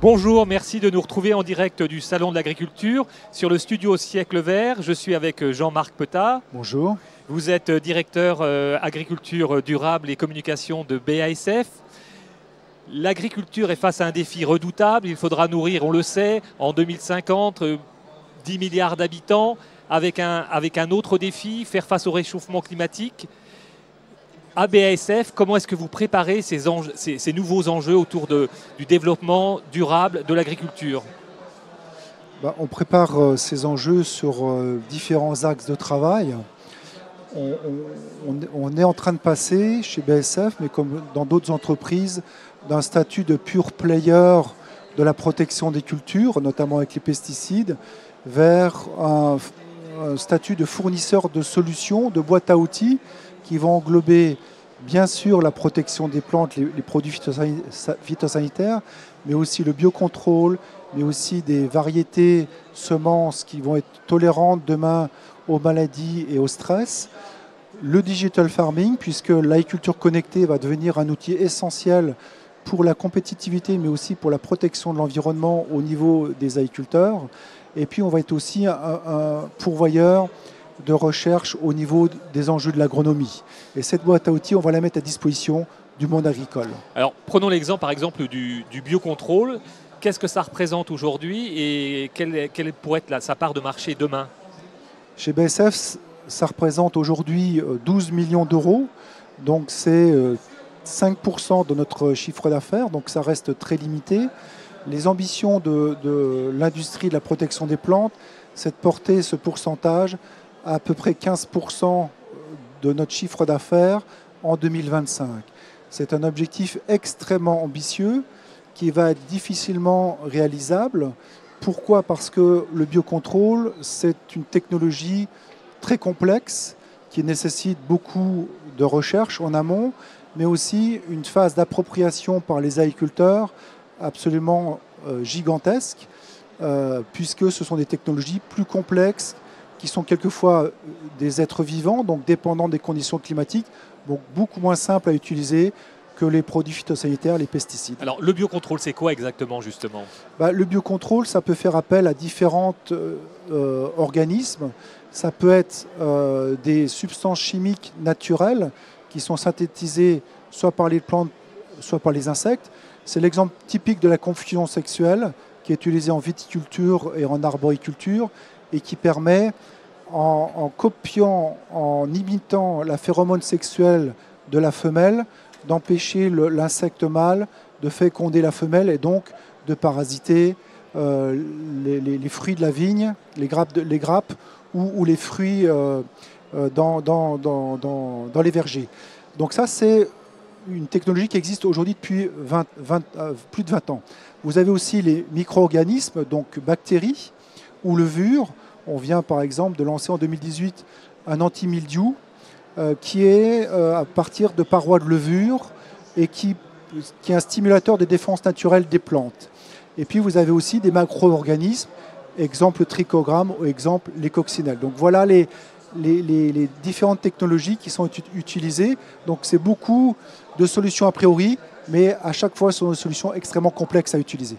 Bonjour, merci de nous retrouver en direct du Salon de l'Agriculture sur le studio Siècle Vert. Je suis avec Jean-Marc Pettat. Bonjour. Vous êtes directeur agriculture durable et communication de BASF. L'agriculture est face à un défi redoutable. Il faudra nourrir, on le sait, en 2050, 10 milliards d'habitants avec un autre défi, faire face au réchauffement climatique. À BASF, comment est-ce que vous préparez ces nouveaux enjeux autour du développement durable de l'agriculture ? On prépare ces enjeux sur différents axes de travail. On est en train de passer chez BASF, mais comme dans d'autres entreprises, d'un statut de pure player de la protection des cultures, notamment avec les pesticides, vers un statut de fournisseur de solutions, de boîtes à outils qui vont englober bien sûr la protection des plantes, les produits phytosanitaires, mais aussi le biocontrôle, mais aussi des variétés semences qui vont être tolérantes demain aux maladies et au stress. Le digital farming, puisque l'agriculture connectée va devenir un outil essentiel pour la compétitivité, mais aussi pour la protection de l'environnement au niveau des agriculteurs. Et puis on va être aussi un pourvoyeur de recherche au niveau des enjeux de l'agronomie. Et cette boîte à outils, on va la mettre à disposition du monde agricole. Alors prenons l'exemple par exemple du biocontrôle. Qu'est-ce que ça représente aujourd'hui et quelle pourrait être sa part de marché demain ? Chez BASF, ça représente aujourd'hui 12 millions d'euros. Donc c'est 5% de notre chiffre d'affaires, donc ça reste très limité. Les ambitions de l'industrie de la protection des plantes, c'est de porter ce pourcentage à peu près 15% de notre chiffre d'affaires en 2025. C'est un objectif extrêmement ambitieux qui va être difficilement réalisable. Pourquoi ? Parce que le biocontrôle, c'est une technologie très complexe qui nécessite beaucoup de recherche en amont, mais aussi une phase d'appropriation par les agriculteurs absolument gigantesque, puisque ce sont des technologies plus complexes, qui sont quelquefois des êtres vivants, donc dépendants des conditions climatiques, donc beaucoup moins simples à utiliser que les produits phytosanitaires, les pesticides. Alors le biocontrôle, c'est quoi exactement justement ? Le biocontrôle, ça peut faire appel à différents organismes. Ça peut être des substances chimiques naturelles qui sont synthétisées soit par les plantes, soit par les insectes. C'est l'exemple typique de la confusion sexuelle qui est utilisée en viticulture et en arboriculture et qui permet, en copiant, en imitant la phéromone sexuelle de la femelle, d'empêcher l'insecte mâle de féconder la femelle et donc de parasiter les fruits de la vigne, les grappes ou les fruits dans les vergers. Donc ça, c'est une technologie qui existe aujourd'hui depuis plus de 20 ans. Vous avez aussi les micro-organismes, donc bactéries ou levures. On vient par exemple de lancer en 2018 un anti-mildiou qui est à partir de parois de levure et qui est un stimulateur des défenses naturelles des plantes. Et puis vous avez aussi des macro-organismes, exemple le trichogramme ou exemple les coccinelles. Donc voilà les différentes technologies qui sont utilisées. Donc c'est beaucoup de solutions a priori, mais à chaque fois ce sont des solutions extrêmement complexes à utiliser.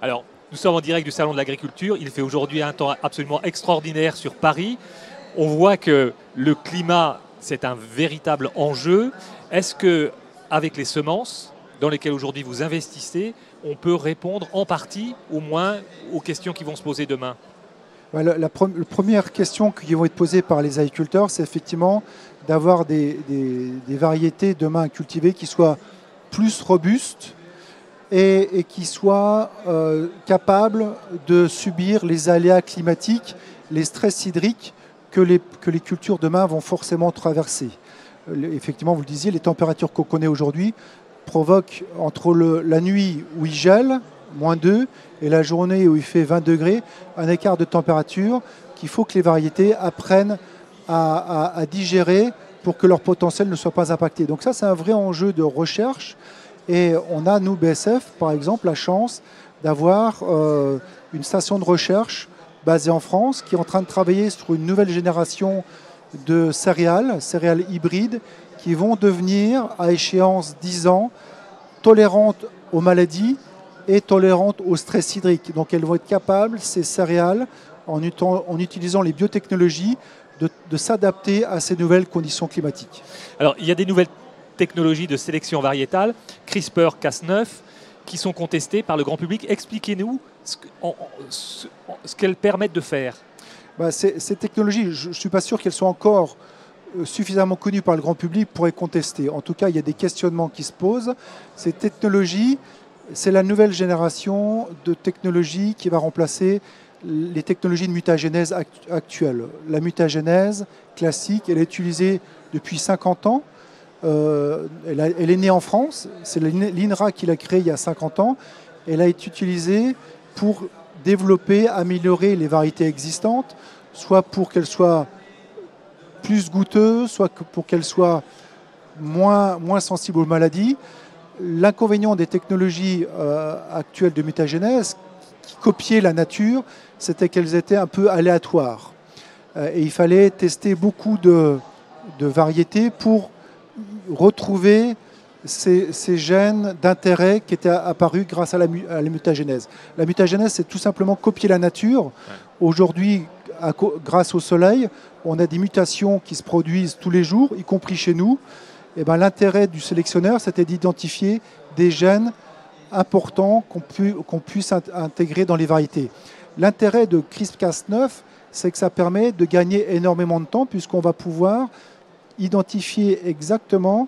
Alors, nous sommes en direct du Salon de l'Agriculture. Il fait aujourd'hui un temps absolument extraordinaire sur Paris. On voit que le climat, c'est un véritable enjeu. Est-ce que, avec les semences dans lesquelles aujourd'hui vous investissez, on peut répondre en partie, au moins, aux questions qui vont se poser demain ? La première question qui va être posée par les agriculteurs, c'est effectivement d'avoir des variétés demain cultivées qui soient plus robustes et qui soient capables de subir les aléas climatiques, les stress hydriques que les cultures demain vont forcément traverser. Effectivement, vous le disiez, les températures qu'on connaît aujourd'hui provoquent entre la nuit où il gèle, -2, et la journée où il fait 20 degrés, un écart de température qu'il faut que les variétés apprennent à digérer pour que leur potentiel ne soit pas impacté. Donc ça, c'est un vrai enjeu de recherche. Et on a, nous, BASF, par exemple, la chance d'avoir une station de recherche basée en France qui est en train de travailler sur une nouvelle génération de céréales hybrides, qui vont devenir, à échéance 10 ans, tolérantes aux maladies et tolérantes au stress hydrique. Donc elles vont être capables, ces céréales, en utilisant les biotechnologies, de s'adapter à ces nouvelles conditions climatiques. Alors, il y a des nouvelles technologies de sélection variétale, CRISPR-Cas9, qui sont contestées par le grand public. Expliquez-nous ce qu'elles permettent de faire. Ces technologies, je ne suis pas sûr qu'elles soient encore suffisamment connues par le grand public pour les contester. En tout cas, il y a des questionnements qui se posent. Ces technologies, c'est la nouvelle génération de technologies qui va remplacer les technologies de mutagénèse actuelles. La mutagénèse classique, elle est utilisée depuis 50 ans. Elle est née en France. C'est l'INRA qui l'a créée il y a 50 ans. Elle a été utilisée pour développer, améliorer les variétés existantes, soit pour qu'elles soient plus goûteuses, soit pour qu'elles soient moins sensibles aux maladies. L'inconvénient des technologies actuelles de mutagénèse, qui copiaient la nature, c'était qu'elles étaient un peu aléatoires. Et il fallait tester beaucoup de variétés pour retrouver ces gènes d'intérêt qui étaient apparus grâce à la mutagénèse. La mutagénèse, c'est tout simplement copier la nature. Ouais. Aujourd'hui, grâce au soleil, on a des mutations qui se produisent tous les jours, y compris chez nous. Et l'intérêt du sélectionneur, c'était d'identifier des gènes importants qu'on puisse intégrer dans les variétés. L'intérêt de CRISPR-Cas9, c'est que ça permet de gagner énormément de temps puisqu'on va pouvoir identifier exactement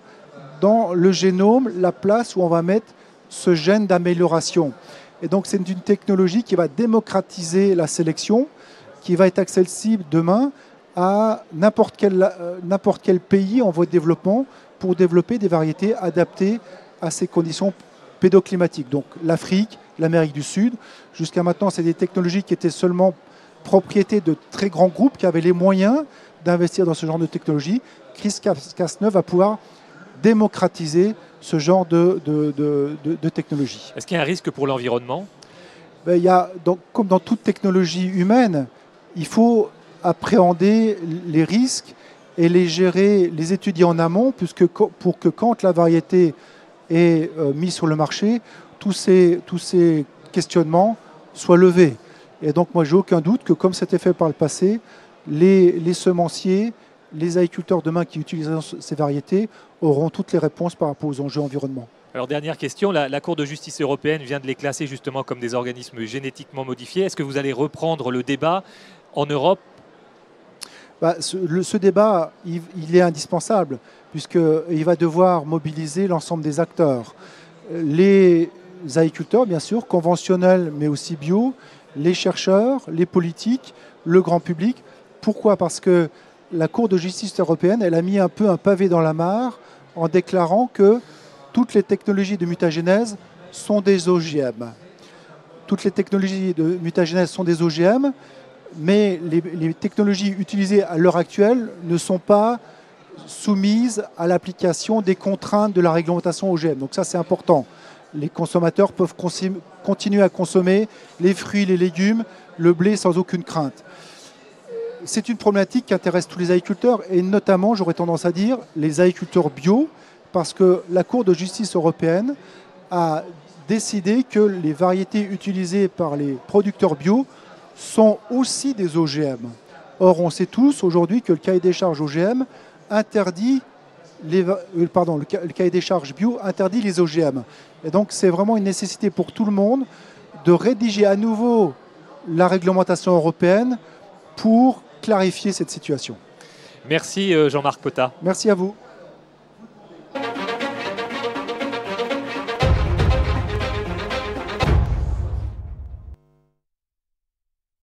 dans le génome la place où on va mettre ce gène d'amélioration. Et donc c'est une technologie qui va démocratiser la sélection, qui va être accessible demain à n'importe quel pays en voie de développement pour développer des variétés adaptées à ces conditions pédoclimatiques. Donc l'Afrique, l'Amérique du Sud. Jusqu'à maintenant, c'est des technologies qui étaient seulement propriété de très grands groupes qui avaient les moyens d'investir dans ce genre de technologie. CRISPR-Cas9 va pouvoir démocratiser ce genre de technologie. Est-ce qu'il y a un risque pour l'environnement ? Comme dans toute technologie humaine, il faut appréhender les risques et les gérer, les étudier en amont, pour que quand la variété est mise sur le marché, tous ces questionnements soient levés. Et donc moi, j'ai aucun doute que comme c'était fait par le passé, les semenciers, les agriculteurs demain qui utiliseront ces variétés auront toutes les réponses par rapport aux enjeux environnementaux. Alors dernière question, la Cour de justice européenne vient de les classer justement comme des organismes génétiquement modifiés. Est-ce que vous allez reprendre le débat en Europe ? Ce débat, il est indispensable puisqu'il va devoir mobiliser l'ensemble des acteurs. Les agriculteurs, bien sûr, conventionnels mais aussi bio, les chercheurs, les politiques, le grand public. Pourquoi ? Parce que la Cour de justice européenne, elle a mis un peu un pavé dans la mare en déclarant que toutes les technologies de mutagénèse sont des OGM. Toutes les technologies de mutagénèse sont des OGM, mais les technologies utilisées à l'heure actuelle ne sont pas soumises à l'application des contraintes de la réglementation OGM. Donc ça, c'est important. Les consommateurs peuvent continuer à consommer les fruits, les légumes, le blé sans aucune crainte. C'est une problématique qui intéresse tous les agriculteurs et notamment, j'aurais tendance à dire, les agriculteurs bio, parce que la Cour de justice européenne a décidé que les variétés utilisées par les producteurs bio sont aussi des OGM. Or, on sait tous aujourd'hui que le cahier des charges OGM interdit le cahier des charges bio interdit les OGM. Et donc, c'est vraiment une nécessité pour tout le monde de rédiger à nouveau la réglementation européenne pour clarifier cette situation. Merci Jean-Marc Potat. Merci à vous.